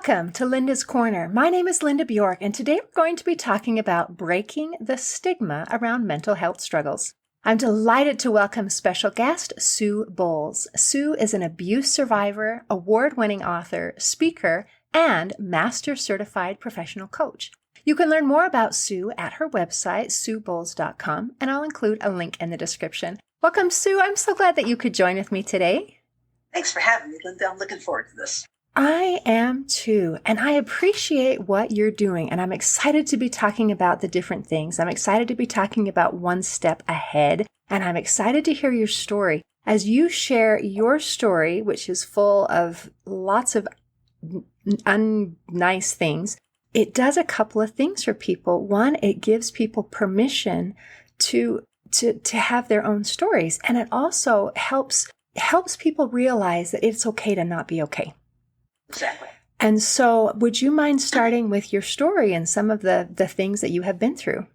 Welcome to Linda's Corner. My name is Linda Bjork, and today we're going to be talking about breaking the stigma around mental health struggles. I'm delighted to welcome special guest Sue Bowles. Sue is an abuse survivor, award-winning author, speaker, and master certified professional coach. You can learn more about Sue at her website, suebowles.com, and I'll include a link in the description. Welcome, Sue. I'm so glad that you could join with me today. Thanks for having me, Linda. I'm looking forward to this. I am too, and I appreciate what you're doing, and I'm excited to be talking about the different things. I'm excited to be talking about one step ahead, and I'm excited to hear your story. As you share your story, which is full of lots of unnice things, it does a couple of things for people. One, it gives people permission to have their own stories, and it also helps people realize that it's okay to not be okay. Exactly. And so would you mind starting with your story and some of the things that you have been through?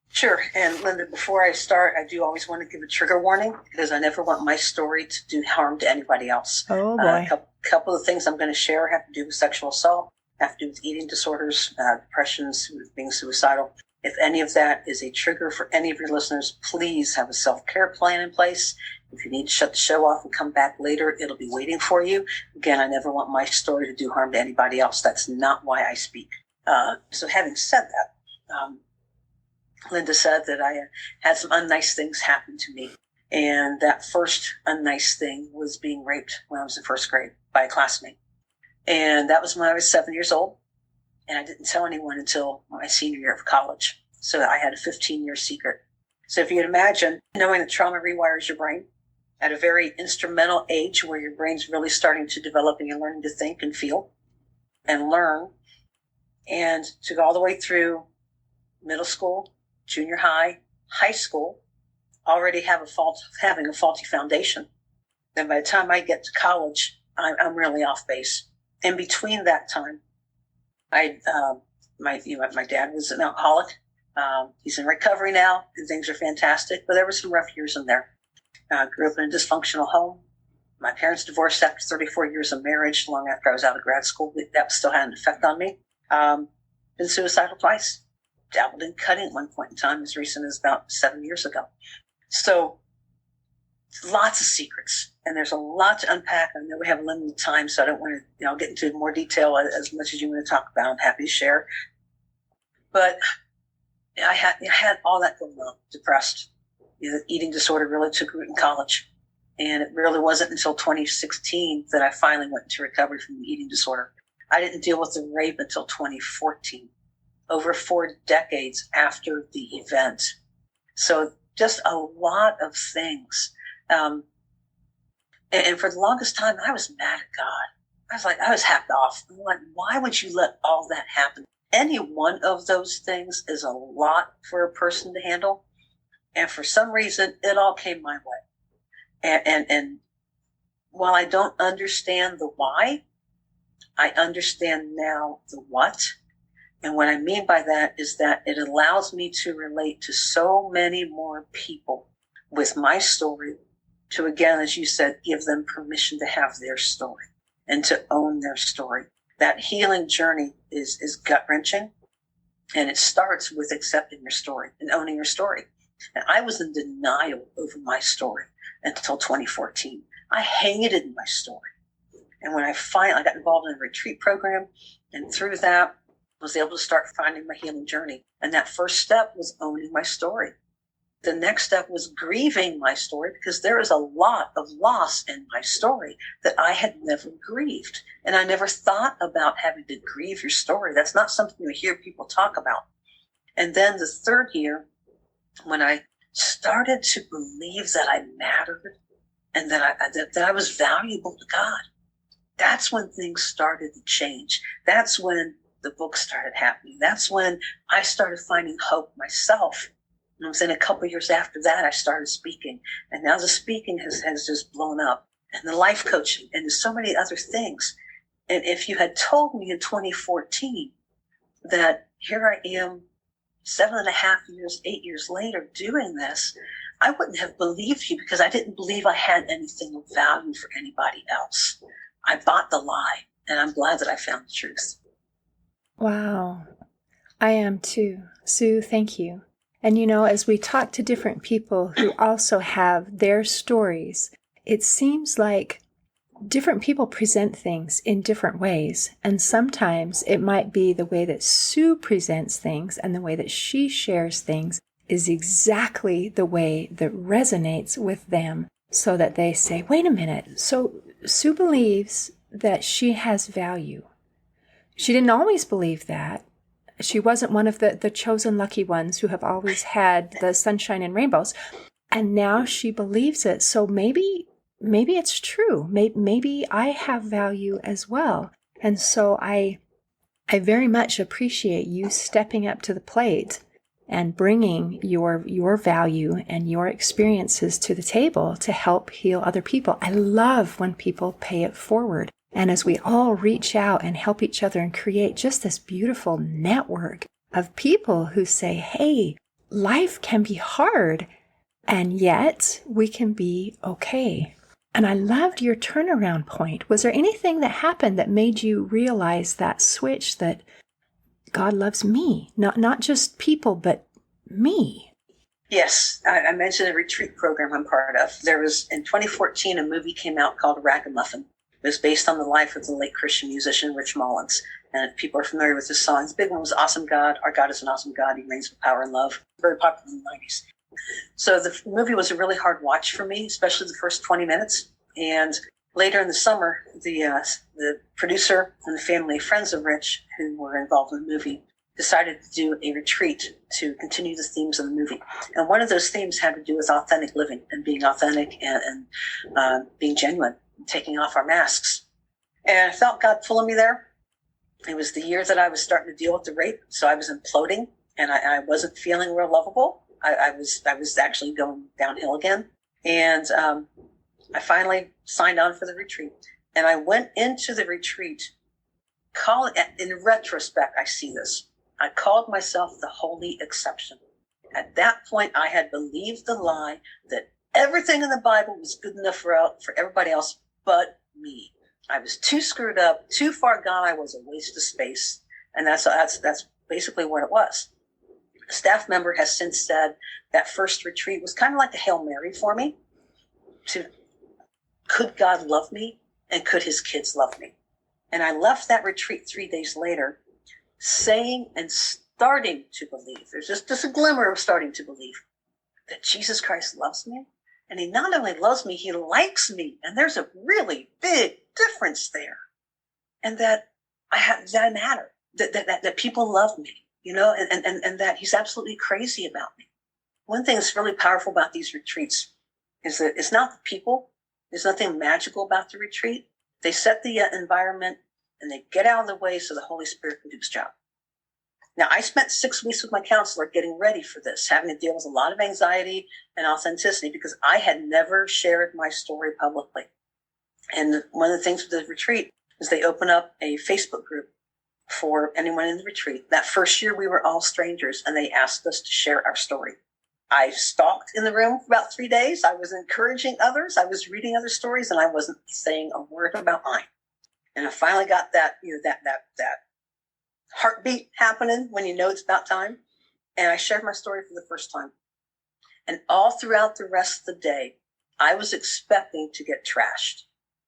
Sure. And Linda, before I start, I do always want to give a trigger warning because I never want my story to do harm to anybody else. Oh, boy. A couple of things I'm going to share have to do with sexual assault, have to do with eating disorders, depressions, being suicidal. If any of that is a trigger for any of your listeners, please have a self-care plan in place. If you need to shut the show off and come back later, it'll be waiting for you. Again, I never want my story to do harm to anybody else. That's not why I speak. So having said that, Linda said that I had some unnice things happen to me. And that first unnice thing was being raped when I was in first grade by a classmate. And that was when I was 7 years old. And I didn't tell anyone until my senior year of college. So I had a 15-year secret. So if you can imagine knowing that trauma rewires your brain at a very instrumental age where your brain's really starting to develop and you're learning to think and feel and learn, and to go all the way through middle school, junior high, high school, already having a faulty foundation. Then by the time I get to college, I'm really off base. In between that time, my dad was an alcoholic. He's in recovery now, and things are fantastic, but there were some rough years in there. Grew up in a dysfunctional home. My parents divorced after 34 years of marriage, long after I was out of grad school. That still had an effect on me. Been suicidal twice. Dabbled in cutting at one point in time, as recent as about 7 years ago. So lots of secrets, and there's a lot to unpack. I know we have limited time, so I don't want to get into more detail as much as you want to talk about. I'm happy to share. But I had all that going on, depressed. The eating disorder really took root in college. And it really wasn't until 2016 that I finally went into recovery from the eating disorder. I didn't deal with the rape until 2014, over 4 decades after the event. So just a lot of things. And for the longest time, I was mad at God. I was hacked off. I'm like, why would you let all that happen? Any one of those things is a lot for a person to handle. And for some reason, it all came my way. And while I don't understand the why, I understand now the what. And what I mean by that is that it allows me to relate to so many more people with my story to, again, as you said, give them permission to have their story and to own their story. That healing journey is gut-wrenching, and it starts with accepting your story and owning your story. And I was in denial over my story until 2014. I hated my story. And when I got involved in a retreat program, and through that, was able to start finding my healing journey. And that first step was owning my story. The next step was grieving my story, because there is a lot of loss in my story that I had never grieved. And I never thought about having to grieve your story. That's not something you hear people talk about. And then the third year, when I started to believe that I mattered and that I was valuable to God, that's when things started to change. That's when the book started happening. That's when I started finding hope myself. And within a couple of years after that, I started speaking. And now the speaking has just blown up. And the life coaching, and there's so many other things. And if you had told me in 2014 that here I am 7.5 years, 8 years later doing this, I wouldn't have believed you, because I didn't believe I had anything of value for anybody else. I bought the lie. And I'm glad that I found the truth. Wow. I am too. Sue, thank you. And as we talk to different people who also have their stories, it seems like different people present things in different ways. And sometimes it might be the way that Sue presents things and the way that she shares things is exactly the way that resonates with them, so that they say, wait a minute, so Sue believes that she has value. She didn't always believe that. She wasn't one of the chosen lucky ones who have always had the sunshine and rainbows. And now she believes it. So maybe it's true. Maybe I have value as well. And so I very much appreciate you stepping up to the plate and bringing your value and your experiences to the table to help heal other people. I love when people pay it forward. And as we all reach out and help each other and create just this beautiful network of people who say, hey, life can be hard, and yet we can be okay. And I loved your turnaround point. Was there anything that happened that made you realize that switch that God loves me, not just people, but me? Yes, I mentioned a retreat program I'm part of. There was, in 2014, a movie came out called Ragamuffin. It was based on the life of the late Christian musician Rich Mullins. And if people are familiar with his songs, the big one was Awesome God. Our God is an awesome God. He reigns with power and love. Very popular in the 90s. So the movie was a really hard watch for me, especially the first 20 minutes. And later in the summer, the producer and the family friends of Rich, who were involved in the movie, decided to do a retreat to continue the themes of the movie. And one of those themes had to do with authentic living and being authentic and being genuine, and taking off our masks. And I felt God pulling me there. It was the year that I was starting to deal with the rape, so I was imploding, and I wasn't feeling real lovable. I was actually going downhill again. And I finally signed on for the retreat. And I went into the retreat, in retrospect, I see this. I called myself the holy exception. At that point, I had believed the lie that everything in the Bible was good enough for everybody else but me. I was too screwed up, too far gone. I was a waste of space. And that's basically what it was. A staff member has since said that first retreat was kind of like a Hail Mary for me. Could God love me? And could his kids love me? And I left that retreat 3 days later saying and starting to believe, there's just a glimmer of starting to believe that Jesus Christ loves me. And he not only loves me, he likes me. And there's a really big difference there. And that I matter, that people love me, and that he's absolutely crazy about me. One thing that's really powerful about these retreats is that it's not the people. There's nothing magical about the retreat. They set the environment and they get out of the way so the Holy Spirit can do his job. Now, I spent 6 weeks with my counselor getting ready for this, having to deal with a lot of anxiety and authenticity because I had never shared my story publicly. And one of the things with the retreat is they open up a Facebook group for anyone in the retreat. That first year, we were all strangers, and they asked us to share our story. I stalked in the room for about 3 days. I was encouraging others. I was reading other stories, and I wasn't saying a word about mine. And I finally got that heartbeat happening when you know it's about time. And I shared my story for the first time. And all throughout the rest of the day, I was expecting to get trashed.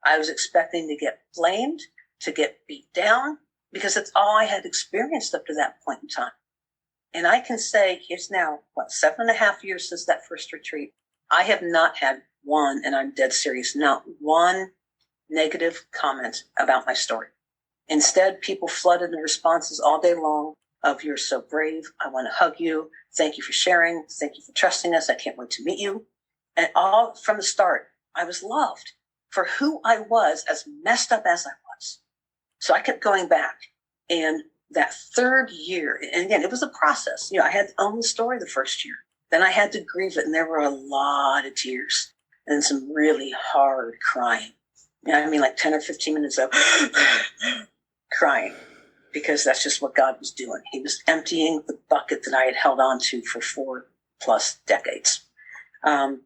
I was expecting to get blamed, to get beat down, because that's all I had experienced up to that point in time. And I can say, here's now, 7.5 years since that first retreat, I have not had one, and I'm dead serious, not one negative comment about my story. Instead, people flooded the responses all day long of, you're so brave, I want to hug you, thank you for sharing, thank you for trusting us, I can't wait to meet you. And all from the start, I was loved for who I was, as messed up as I was. So I kept going back. And that third year, and again, it was a process. I had to own the story the first year. Then I had to grieve it, and there were a lot of tears and some really hard crying. Like 10 or 15 minutes of crying, because that's just what God was doing. He was emptying the bucket that I had held on to for 4+ decades. And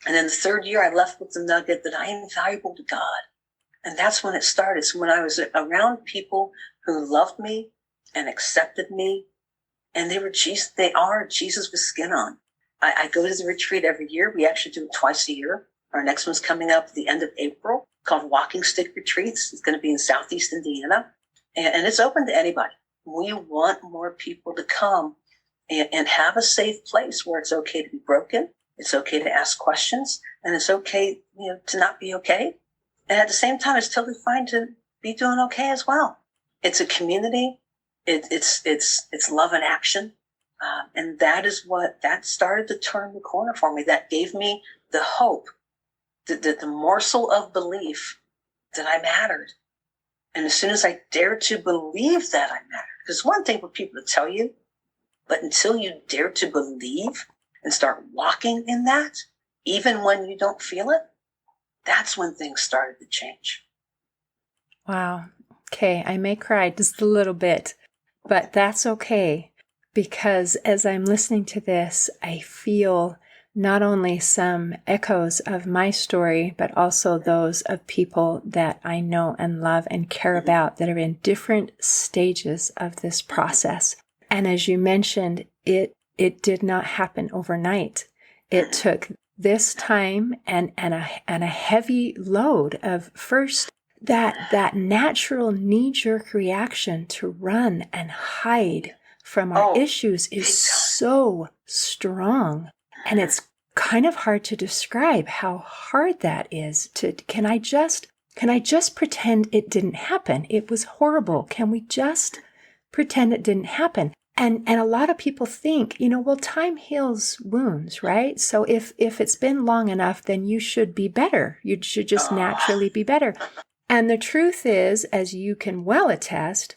then the third year, I left with the nugget that I am valuable to God, And that's when it started. So when I was around people who loved me and accepted me, and they are Jesus with skin on. I go to the retreat every year. We actually do it twice a year. Our next one's coming up at the end of April, called Walking Stick Retreats. It's going to be in Southeast Indiana, and it's open to anybody. We want more people to come and have a safe place where it's okay to be broken. It's okay to ask questions, and it's okay, to not be okay. And at the same time, it's totally fine to be doing okay as well. It's a community. It's love in action. And that started to turn the corner for me. That gave me the hope, the morsel of belief that I mattered. And as soon as I dared to believe that I mattered, because one thing for people to tell you, but until you dare to believe and start walking in that, even when you don't feel it, that's when things started to change. Wow. Okay, I may cry just a little bit, but that's okay, because as I'm listening to this, I feel not only some echoes of my story, but also those of people that I know and love and care about that are in different stages of this process. And as you mentioned, it did not happen overnight. It took this time and a heavy load of first that natural knee-jerk reaction to run and hide from our issues is so strong. And it's kind of hard to describe how hard that is. Can I just pretend it didn't happen? It was horrible. Can we just pretend it didn't happen? And a lot of people think, well, time heals wounds, right? So if it's been long enough, then you should be better. You should just naturally be better. And the truth is, as you can well attest,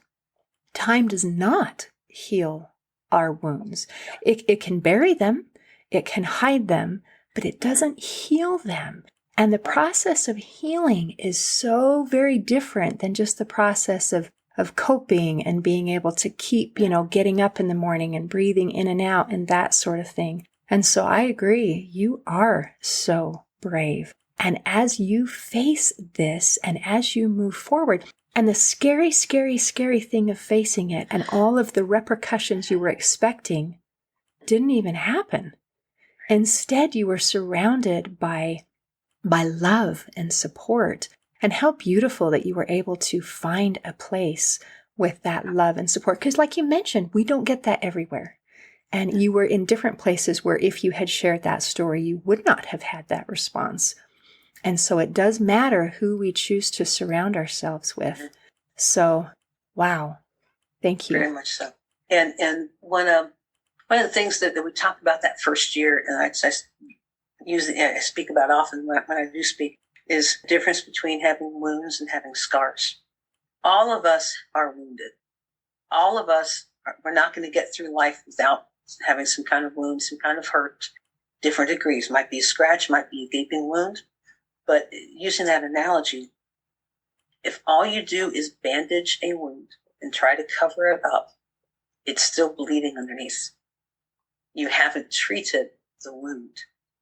time does not heal our wounds. It can bury them, it can hide them, but it doesn't heal them. And the process of healing is so very different than just the process of coping and being able to keep, getting up in the morning and breathing in and out and that sort of thing. And so I agree, you are so brave. And as you face this and as you move forward, and the scary, scary, scary thing of facing it and all of the repercussions you were expecting didn't even happen. Instead, you were surrounded by love and support. And how beautiful that you were able to find a place with that love and support. Because like you mentioned, we don't get that everywhere. And you were in different places where if you had shared that story, you would not have had that response. And so it does matter who we choose to surround ourselves with. So, wow. Thank you. Very much so. And one of the things that we talked about that first year, and I speak about often when I do speak, is the difference between having wounds and having scars. All of us are wounded. All of us, we're not going to get through life without having some kind of wound, some kind of hurt, different degrees. Might be a scratch, might be a gaping wound. But using that analogy, if all you do is bandage a wound and try to cover it up, it's still bleeding underneath. You haven't treated the wound.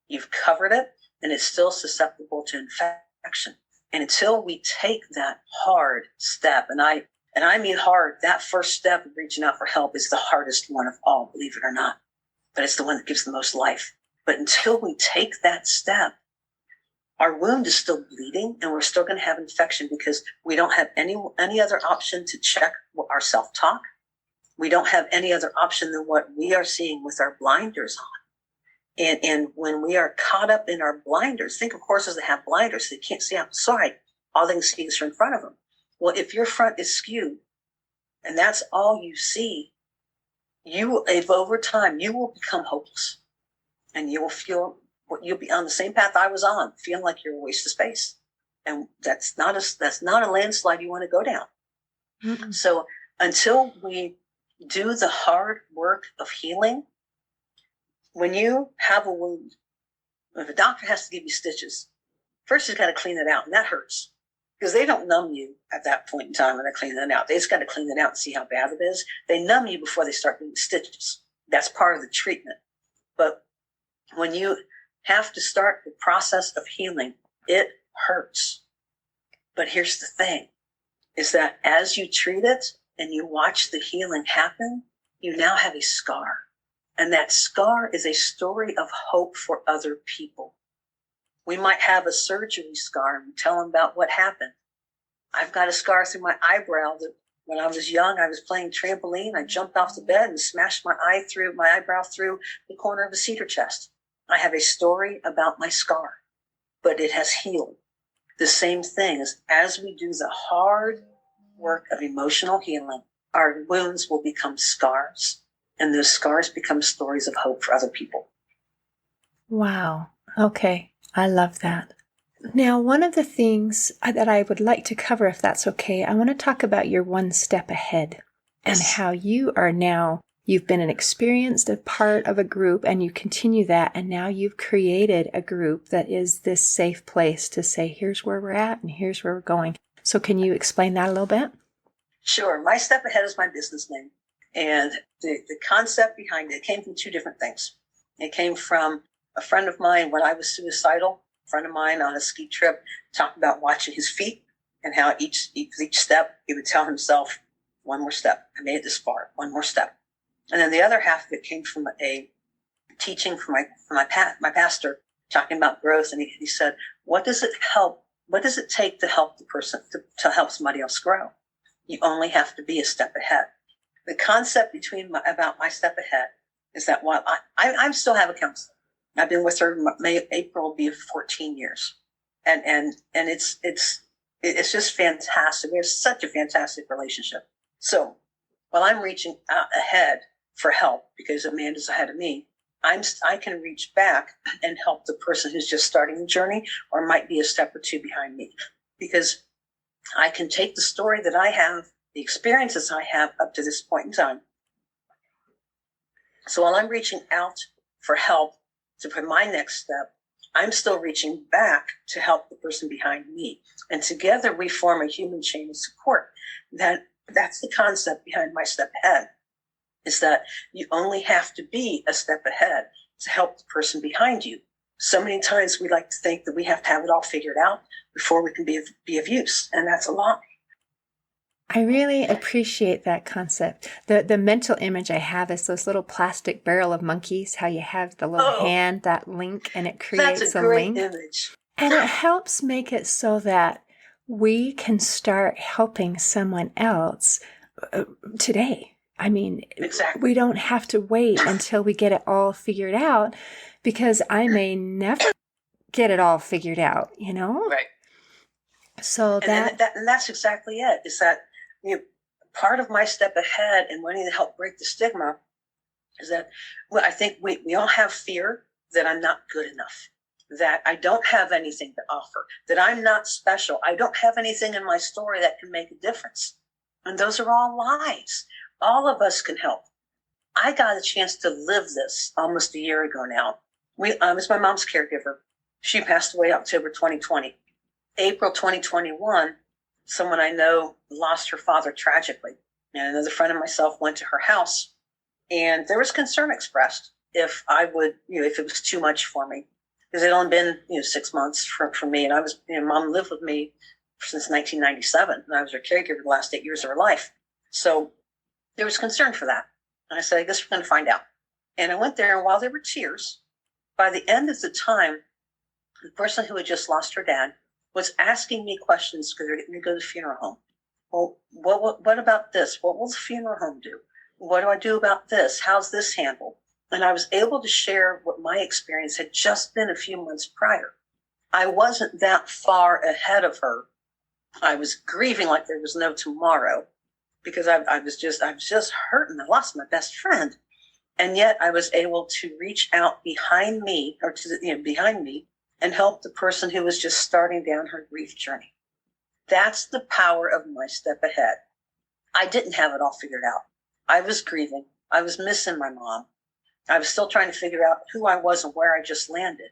You've covered it, and it's still susceptible to infection. And until we take that hard step, and I mean hard, that first step of reaching out for help is the hardest one of all, believe it or not. But it's the one that gives the most life. But until we take that step, our wound is still bleeding, and we're still going to have infection because we don't have any other option to check our self-talk. We don't have any other option than what we are seeing with our blinders on. And when we are caught up in our blinders, think of horses that have blinders. They can't see outside. All they can see is in front of them. Well, if your front is skewed and that's all you see, if over time, you will become hopeless, and you will you'll be on the same path I was on, feeling like you're a waste of space. And that's not a landslide you want to go down. Mm-hmm. So until we do the hard work of healing, when you have a wound, if a doctor has to give you stitches, first he's got to clean it out, and that hurts. Because they don't numb you at that point in time when they're cleaning it out. They just got to clean it out and see how bad it is. They numb you before they start doing the stitches. That's part of the treatment. But when you have to start the process of healing, it hurts. But here's the thing, is that as you treat it and you watch the healing happen, you now have a scar. And that scar is a story of hope for other people. We might have a surgery scar and tell them about what happened. I've got a scar through my eyebrow that when I was young, I was playing trampoline. I jumped off the bed and smashed my eyebrow through the corner of a cedar chest. I have a story about my scar, but it has healed. The same thing is, as we do the hard work of emotional healing, our wounds will become scars, and those scars become stories of hope for other people. Wow. Okay. I love that. Now, one of the things that I would like to cover, if that's okay, I want to talk about your one step ahead and how you are now, you've been an experienced part of a group and you continue that. And now you've created a group that is this safe place to say, here's where we're at and here's where we're going. So can you explain that a little bit? Sure. My Step Ahead is my business name. And the concept behind it came from two different things. It came from a friend of mine when I was suicidal. A friend of mine on a ski trip talked about watching his feet and how each step he would tell himself, one more step. I made it this far. One more step. And then the other half of it came from a teaching from my pastor talking about growth. And he said, what does it take to help the person, to help somebody else grow? You only have to be a step ahead. The concept about my step ahead is that while I still have a counselor, I've been with her, April will be 14 years. And it's just fantastic. We have such a fantastic relationship. So while I'm reaching out ahead for help because Amanda's ahead of me, I can reach back and help the person who's just starting the journey or might be a step or two behind me, because I can take the story that I have, the experiences I have up to this point in time. So while I'm reaching out for help for my next step, I'm still reaching back to help the person behind me. And together we form a human chain of support. That's the concept behind my step ahead, is that you only have to be a step ahead to help the person behind you. So many times we like to think that we have to have it all figured out before we can be of use. And that's a lie. I really appreciate that concept. The mental image I have is those little plastic barrel of monkeys, how you have the little hand, that link, and it creates that's a great link. Image. And it helps make it so that we can start helping someone else today. I mean, exactly. We don't have to wait until we get it all figured out, because I may never get it all figured out, Right. So and that's exactly it. Is that part of my step ahead and wanting to help break the stigma is that I think we all have fear that I'm not good enough, that I don't have anything to offer, that I'm not special. I don't have anything in my story that can make a difference. And those are all lies. All of us can help. I got a chance to live this almost a year ago now. I was my mom's caregiver. She passed away October 2020. April 2021, someone I know lost her father tragically. And another friend of myself went to her house, and there was concern expressed if I would, if it was too much for me. Because it had only been, 6 months for me. And I was, Mom lived with me since 1997. And I was her caregiver the last 8 years of her life. So there was concern for that. And I said, I guess we're going to find out. And I went there, and while there were tears, by the end of the time, the person who had just lost her dad was asking me questions because they're going to go to the funeral home. Well, what about this? What will the funeral home do? What do I do about this? How's this handled? And I was able to share what my experience had just been a few months prior. I wasn't that far ahead of her. I was grieving like there was no tomorrow because I was just hurting. I lost my best friend. And yet I was able to reach out behind me and help the person who was just starting down her grief journey. That's the power of my step ahead. I didn't have it all figured out. I was grieving. I was missing my mom. I was still trying to figure out who I was and where I just landed.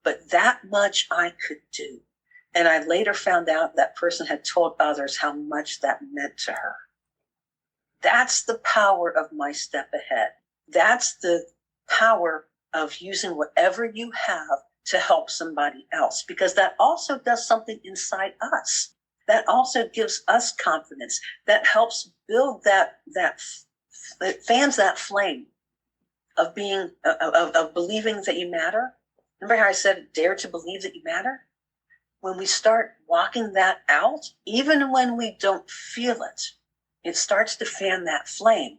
But that much I could do. And I later found out that person had told others how much that meant to her. That's the power of my step ahead. That's the power of using whatever you have to help somebody else, because that also does something inside us. that also gives us confidence. That helps build it fans that flame of being, of believing that you matter. Remember how I said, dare to believe that you matter? When we start walking that out, even when we don't feel it, it starts to fan that flame.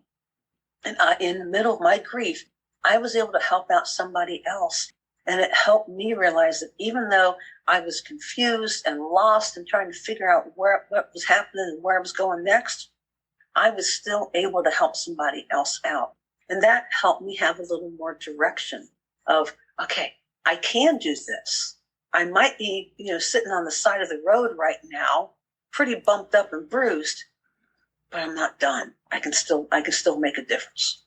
And in the middle of my grief, I was able to help out somebody else. And it helped me realize that even though I was confused and lost and trying to figure out what was happening and where I was going next, I was still able to help somebody else out. And that helped me have a little more direction of, okay, I can do this. I might be, sitting on the side of the road right now, pretty bumped up and bruised, but I'm not done. I can still make a difference.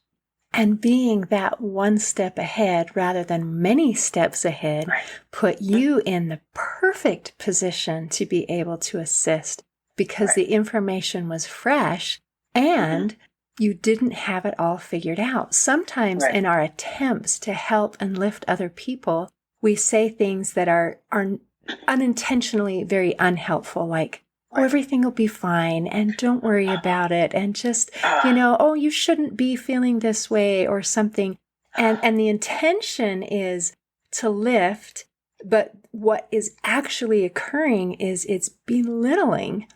And being that one step ahead rather than many steps ahead put you in the perfect position to be able to assist because the information was fresh and you didn't have it all figured out. Sometimes in our attempts to help and lift other people, we say things that are unintentionally very unhelpful, like, oh, everything will be fine, and don't worry about it, and just, oh, you shouldn't be feeling this way, or something. And the intention is to lift, but what is actually occurring is it's belittling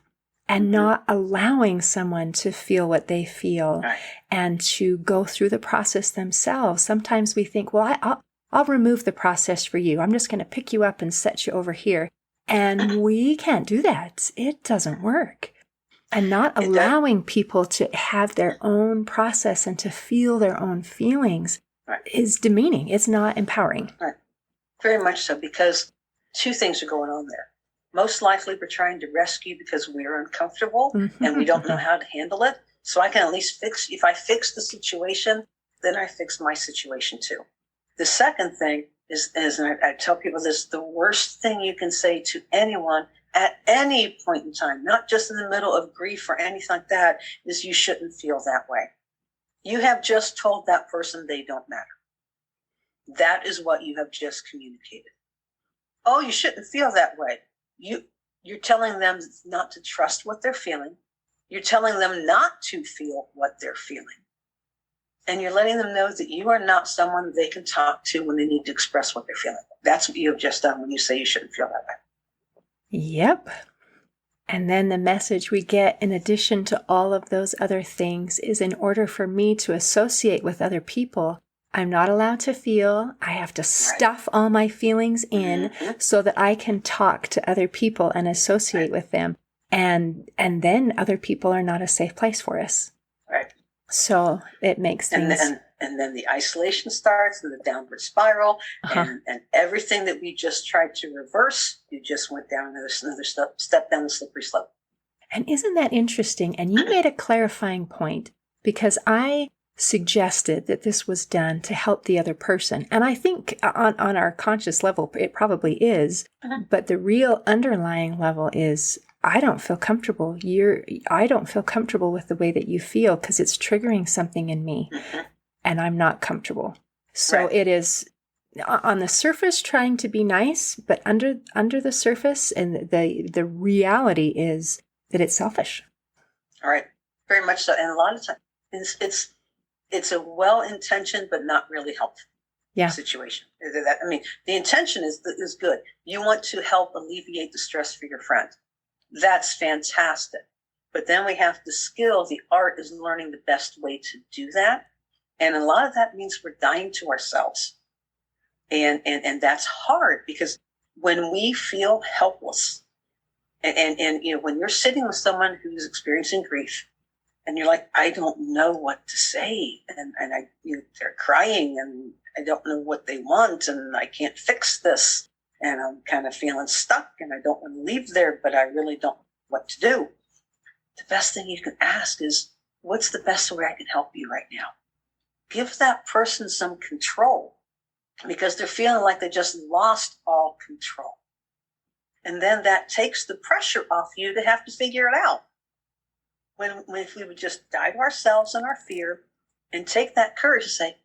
and not allowing someone to feel what they feel and to go through the process themselves. Sometimes we think, well, I'll remove the process for you. I'm just going to pick you up and set you over here. And we can't do that. It doesn't work. And not allowing people to have their own process and to feel their own feelings is demeaning. It's not empowering. Right. Very much so, because two things are going on there. Most likely we're trying to rescue because we're uncomfortable and we don't know how to handle it. So I can at least if I fix the situation, then I fix my situation too. The second thing is and I tell people this, the worst thing you can say to anyone at any point in time, not just in the middle of grief or anything like that, is you shouldn't feel that way. You have just told that person they don't matter. That is what you have just communicated. Oh, you shouldn't feel that way. You're telling them not to trust what they're feeling. You're telling them not to feel what they're feeling. And you're letting them know that you are not someone they can talk to when they need to express what they're feeling. That's what you have just done when you say you shouldn't feel that way. Yep. And then the message we get, in addition to all of those other things, is in order for me to associate with other people, I'm not allowed to feel. I have to stuff all my feelings in so that I can talk to other people and associate with them. And then other people are not a safe place for us. Right. So it makes things... And then the isolation starts and the downward spiral and everything that we just tried to reverse, you just went down another step down the slippery slope. And isn't that interesting? And you made a clarifying point, because I suggested that this was done to help the other person. And I think on our conscious level, it probably is. But the real underlying level is, I don't feel comfortable. I don't feel comfortable with the way that you feel because it's triggering something in me. And I'm not comfortable. So it is on the surface trying to be nice, but under the surface, and the reality is that it's selfish. All right. Very much so. And a lot of times it's a well-intentioned but not really helpful situation. I mean, the intention is good. You want to help alleviate the stress for your friend. That's fantastic. But then we have the skill. The art is learning the best way to do that. And a lot of that means we're dying to ourselves. And that's hard, because when we feel helpless and when you're sitting with someone who's experiencing grief and you're like, I don't know what to say. And they're crying and I don't know what they want and I can't fix this. And I'm kind of feeling stuck and I don't want to leave there, but I really don't know what to do. The best thing you can ask is, what's the best way I can help you right now? Give that person some control, because they're feeling like they just lost all control. And then that takes the pressure off you to have to figure it out. If we would just die to ourselves and our fear and take that courage to say,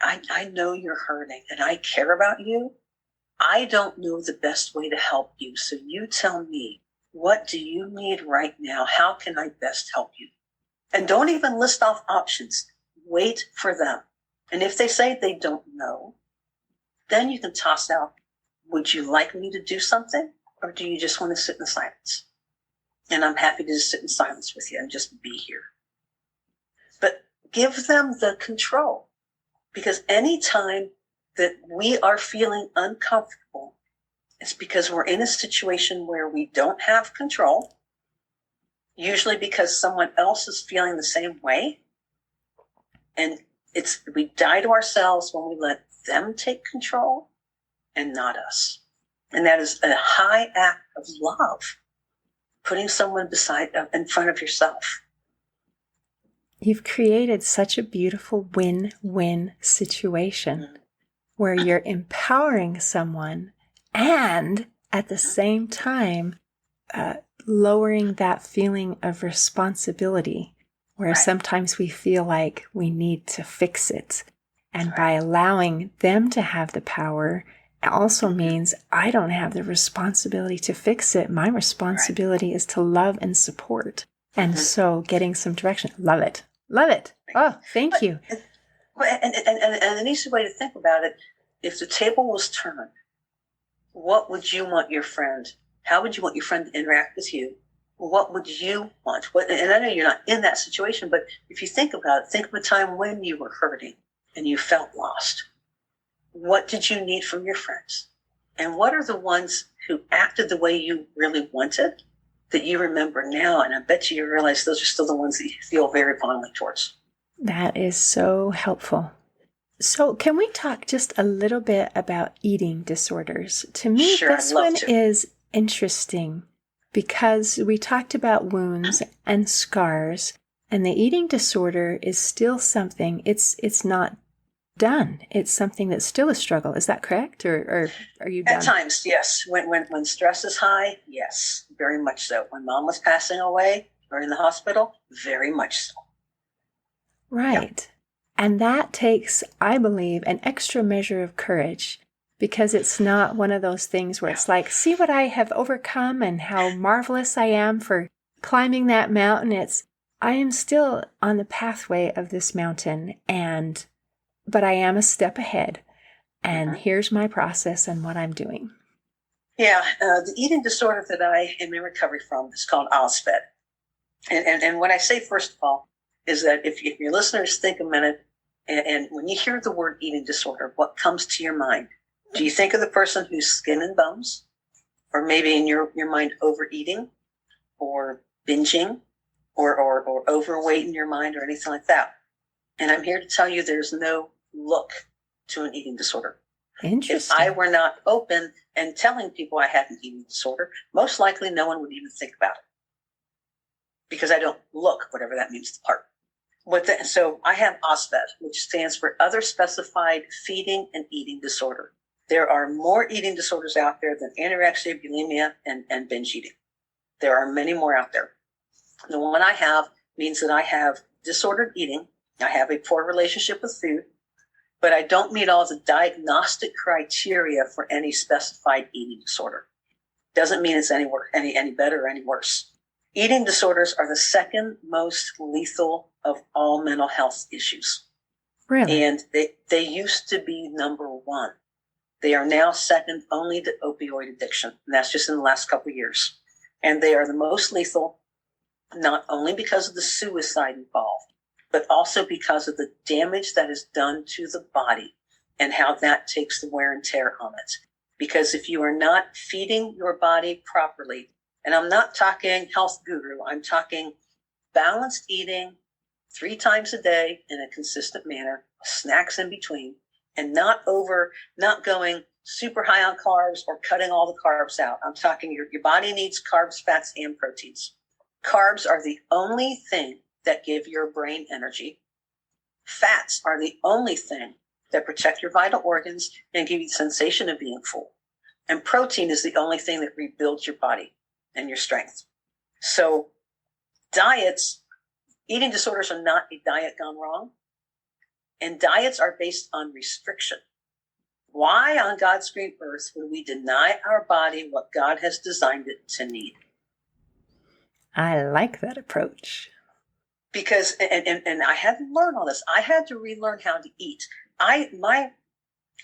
I know you're hurting and I care about you. I don't know the best way to help you. So you tell me, What do you need right now? How can I best help you? And don't even list off options. Wait for them. And if they say they don't know, then you can toss out, would you like me to do something? Or do you just want to sit in silence? And I'm happy to just sit in silence with you and just be here. But give them the control. Because anytime that we are feeling uncomfortable, it's because we're in a situation where we don't have control, usually because someone else is feeling the same way. And we die to ourselves when we let them take control and not us. And that is a high act of love, putting someone in front of yourself. You've created such a beautiful win-win situation where you're empowering someone and at the same time lowering that feeling of responsibility where sometimes we feel like we need to fix it. And by allowing them to have the power, it also means I don't have the responsibility to fix it. My responsibility is to love and support. And so getting some direction. Love it. Love it. Oh, thank you. And an easy way to think about it, if the table was turned, what would you want your friend? How would you want your friend to interact with you? What would you want? And I know you're not in that situation, but if you think about it, think of a time when you were hurting and you felt lost. What did you need from your friends? And what are the ones who acted the way you really wanted that you remember now? And I bet you realize those are still the ones that you feel very fondly towards. That is so helpful. So can we talk just a little bit about eating disorders? To me, this one is interesting because we talked about wounds and scars, and the eating disorder is still something, it's not done. It's something that's still a struggle. Is that correct? Or are you done? At times, yes. When stress is high, yes, very much so. When mom was passing away or in the hospital, very much so. Right. Yeah. And that takes, I believe, an extra measure of courage because it's not one of those things where it's like, see what I have overcome and how marvelous I am for climbing that mountain. It's, I am still on the pathway of this mountain but I am a step ahead, and here's my process and what I'm doing. Yeah, the eating disorder that I am in recovery from is called OSFED. And what I say, first of all, is that if your listeners think a minute, and when you hear the word eating disorder, what comes to your mind? Do you think of the person who's skin and bones? Or maybe in your mind, overeating or binging or overweight in your mind or anything like that? And I'm here to tell you there's no look to an eating disorder. Interesting. If I were not open and telling people I had an eating disorder, most likely no one would even think about it. Because I don't look, whatever that means, the part. So I have OSFED, which stands for Other Specified Feeding and Eating Disorder. There are more eating disorders out there than anorexia, bulimia, and binge eating. There are many more out there. The one I have means that I have disordered eating. I have a poor relationship with food, but I don't meet all the diagnostic criteria for any specified eating disorder. Doesn't mean it's any better or any worse. Eating disorders are the second most lethal of all mental health issues. Really? And they used to be number one. They are now second only to opioid addiction. And that's just in the last couple of years. And they are the most lethal, not only because of the suicide involved, but also because of the damage that is done to the body and how that takes the wear and tear on it. Because if you are not feeding your body properly, and I'm not talking health guru, I'm talking balanced eating 3 times a day in a consistent manner, snacks in between, and not going super high on carbs or cutting all the carbs out. I'm talking your body needs carbs, fats, and proteins. Carbs are the only thing that give your brain energy. Fats are the only thing that protect your vital organs and give you the sensation of being full. And protein is the only thing that rebuilds your body and your strength. So eating disorders are not a diet gone wrong. And diets are based on restriction. Why on God's green earth would we deny our body what God has designed it to need? I like that approach. Because, and I had to learn all this. I had to relearn how to eat.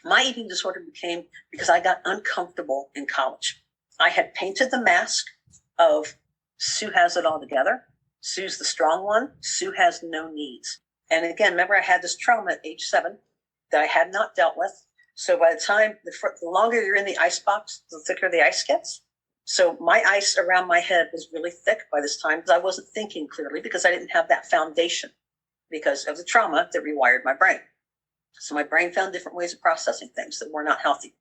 My eating disorder became because I got uncomfortable in college. I had painted the mask of Sue has it all together. Sue's the strong one. Sue has no needs. And again, remember, I had this trauma at age 7 that I had not dealt with. So by the time, the longer you're in the ice box, the thicker the ice gets. So my ice around my head was really thick by this time because I wasn't thinking clearly because I didn't have that foundation because of the trauma that rewired my brain. So my brain found different ways of processing things that were not healthy.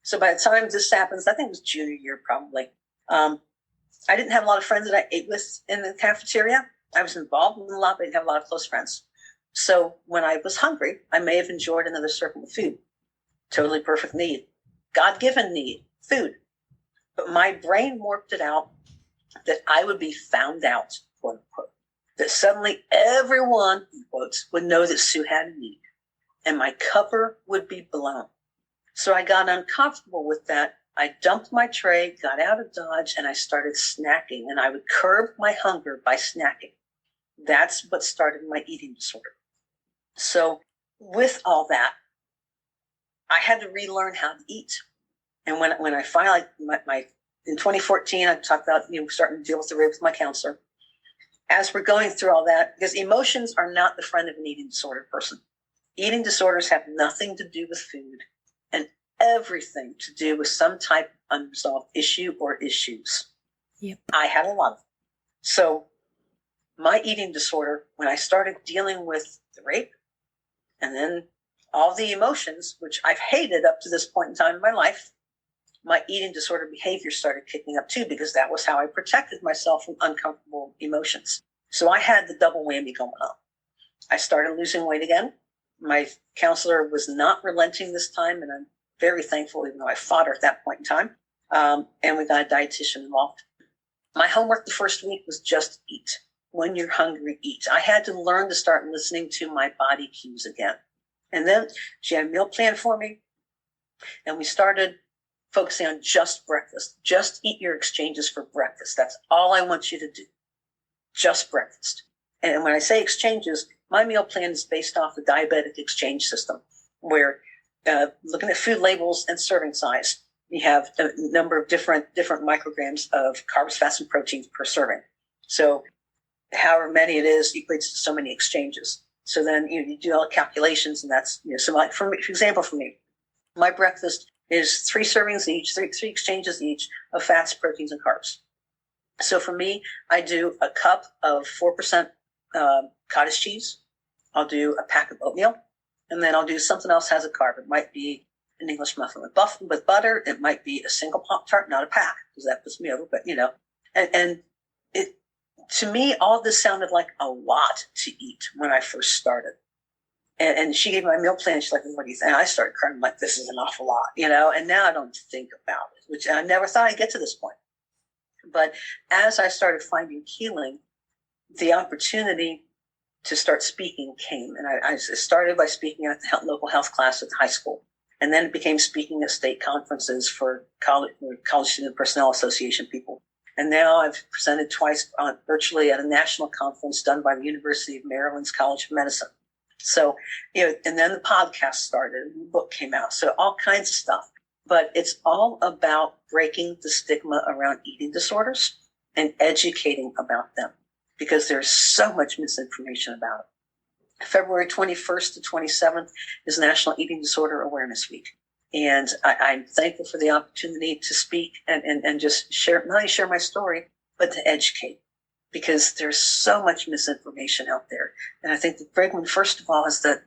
So by the time this happens, I think it was junior year probably, I didn't have a lot of friends that I ate with in the cafeteria. I was involved in a lot, but I didn't have a lot of close friends. So when I was hungry, I may have enjoyed another circle of food. Totally perfect need. God-given need, food. But my brain worked it out that I would be found out, quote unquote. That suddenly everyone, in quotes, would know that Sue had a need. And my cover would be blown. So I got uncomfortable with that. I dumped my tray, got out of Dodge, and I started snacking. And I would curb my hunger by snacking. That's what started my eating disorder. So with all that, I had to relearn how to eat. And when I finally, in 2014, I talked about, starting to deal with my counselor. As we're going through all that, because emotions are not the friend of an eating disorder person. Eating disorders have nothing to do with food and everything to do with some type of unresolved issue or issues. Yep. I had a lot of them. So my eating disorder, when I started dealing with the rape and then all the emotions, which I've hated up to this point in time in my life, my eating disorder behavior started kicking up too, because that was how I protected myself from uncomfortable emotions. So I had the double whammy going on. I started losing weight again. My counselor was not relenting this time, and I'm very thankful, even though I fought her at that point in time. And we got a dietitian involved. My homework the first week was just eat. When you're hungry, eat. I had to learn to start listening to my body cues again. And then she had a meal plan for me, and we started focusing on just breakfast. Just eat your exchanges for breakfast. That's all I want you to do. Just breakfast. And when I say exchanges, my meal plan is based off the diabetic exchange system, where looking at food labels and serving size, you have a number of different micrograms of carbs, fats, and proteins per serving. So however many it is equates to so many exchanges. So then you do all the calculations, and that's, so like for example, for me, my breakfast is 3 servings each, three exchanges each of fats, proteins, and carbs. So for me, I do a cup of 4% cottage cheese. I'll do a pack of oatmeal, and then I'll do something else has a carb. It might be an English muffin with butter. It might be a single Pop-Tart, not a pack, because that puts me over. But and it, to me, all this sounded like a lot to eat when I first started. And she gave me my meal plan. She's like, "What do you think?" And I started crying, like, "This is an awful lot," And now I don't think about it, which I never thought I'd get to this point. But as I started finding healing, the opportunity to start speaking came. And I started by speaking at the local health class at the high school. And then it became speaking at state conferences for college Student Personnel Association people. And now I've presented twice virtually at a national conference done by the University of Maryland's College of Medicine. So, and then the podcast started and the book came out. So all kinds of stuff. But it's all about breaking the stigma around eating disorders and educating about them, because there's so much misinformation about it. February 21st to 27th is National Eating Disorder Awareness Week. And I'm thankful for the opportunity to speak and just share, not only share my story, but to educate, because there's so much misinformation out there. And I think the big one, first of all, is that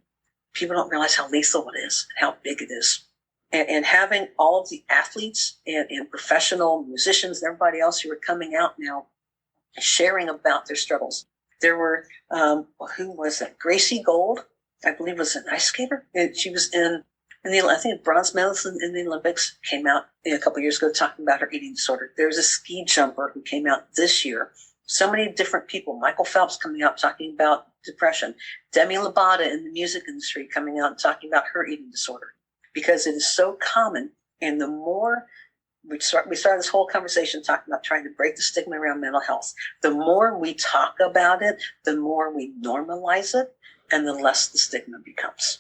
people don't realize how lethal it is and how big it is. And having all of the athletes and professional musicians and everybody else who are coming out now sharing about their struggles. There were, who was that? Gracie Gold, I believe, was an ice skater. And she was in I think bronze medalist in the Olympics, came out a couple of years ago talking about her eating disorder. There's a ski jumper who came out this year. So many different people. Michael Phelps coming out talking about depression. Demi Lovato in the music industry coming out and talking about her eating disorder, because it is so common. And the more we started this whole conversation talking about trying to break the stigma around mental health. The more we talk about it, the more we normalize it, and the less the stigma becomes.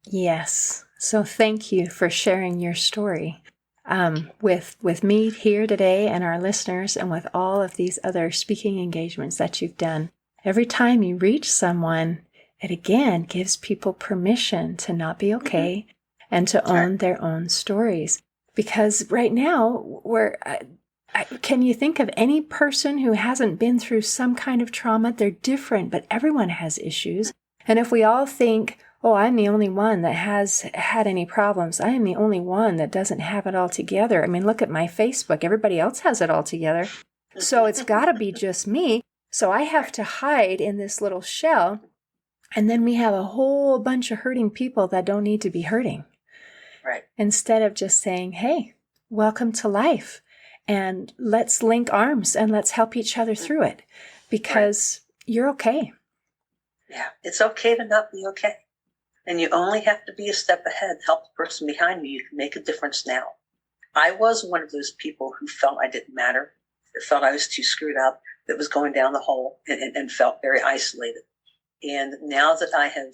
Yes. So thank you for sharing your story with me here today and our listeners, and with all of these other speaking engagements that you've done. Every time you reach someone, it again gives people permission to not be okay and to own their own stories. Because right now, can you think of any person who hasn't been through some kind of trauma? They're different, but everyone has issues. And if we all think, oh, I'm the only one that has had any problems, I am the only one that doesn't have it all together. I mean, look at my Facebook. Everybody else has it all together. So it's got to be just me. So I have to hide in this little shell. And then we have a whole bunch of hurting people that don't need to be hurting. Right. Instead of just saying, hey, welcome to life. And let's link arms and let's help each other through it, because you're okay. Yeah, it's okay to not be okay. And you only have to be a step ahead, help the person behind you. You can make a difference now. I was one of those people who felt I didn't matter, that felt I was too screwed up, that was going down the hole, and felt very isolated. And now that I have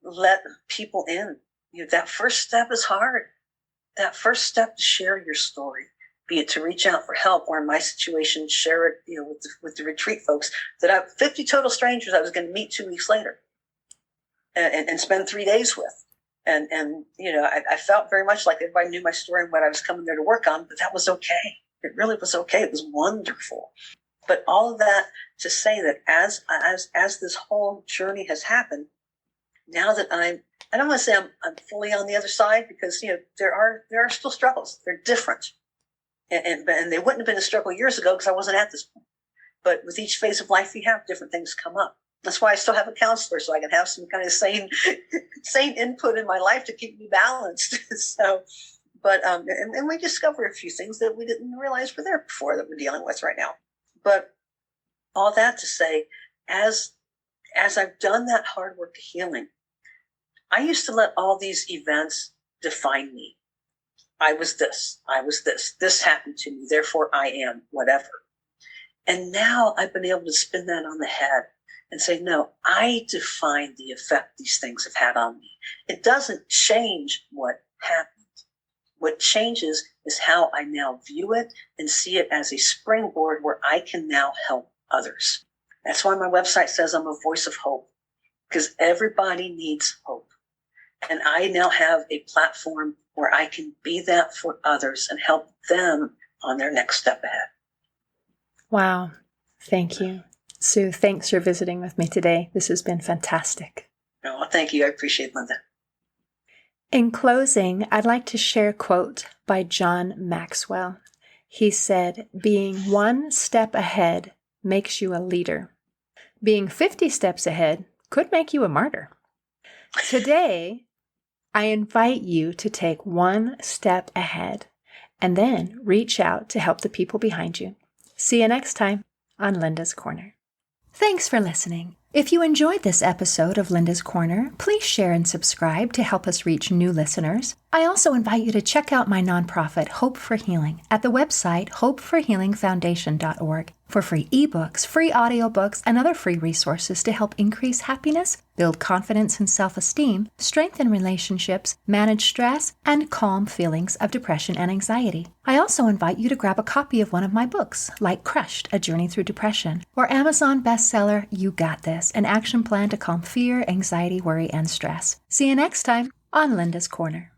let people in, that first step is hard. That first step to share your story, be it to reach out for help, or in my situation, share it, with the retreat folks that I have 50 total strangers I was going to meet 2 weeks later and spend 3 days with. And I felt very much like everybody knew my story and what I was coming there to work on, but that was okay. It really was okay. It was wonderful. But all of that to say that as this whole journey has happened, now that I don't want to say I'm fully on the other side, because there are still struggles. They're different, and they wouldn't have been a struggle years ago because I wasn't at this point. But with each phase of life, we have different things come up. That's why I still have a counselor, so I can have some kind of sane input in my life to keep me balanced. And we discover a few things that we didn't realize were there before that we're dealing with right now. But all that to say, as I've done that hard work of healing, I used to let all these events define me. I was this, this happened to me, therefore I am whatever. And now I've been able to spin that on the head and say, no, I define the effect these things have had on me. It doesn't change what happened. What changes is how I now view it and see it as a springboard where I can now help others. That's why my website says I'm a voice of hope, because everybody needs hope. And I now have a platform where I can be that for others and help them on their next step ahead. Wow. Thank you. Sue, thanks for visiting with me today. This has been fantastic. Oh, thank you. I appreciate it, Linda. In closing, I'd like to share a quote by John Maxwell. He said, being one step ahead makes you a leader. Being 50 steps ahead could make you a martyr. Today, I invite you to take one step ahead and then reach out to help the people behind you. See you next time on Linda's Corner. Thanks for listening. If you enjoyed this episode of Linda's Corner, please share and subscribe to help us reach new listeners. I also invite you to check out my nonprofit, Hope for Healing, at the website hopeforhealingfoundation.org for free ebooks, free audiobooks, and other free resources to help increase happiness, build confidence and self-esteem, strengthen relationships, manage stress, and calm feelings of depression and anxiety. I also invite you to grab a copy of one of my books, like Crushed, A Journey Through Depression, or Amazon bestseller, You Got This, an action plan to calm fear, anxiety, worry, and stress. See you next time on Linda's Corner.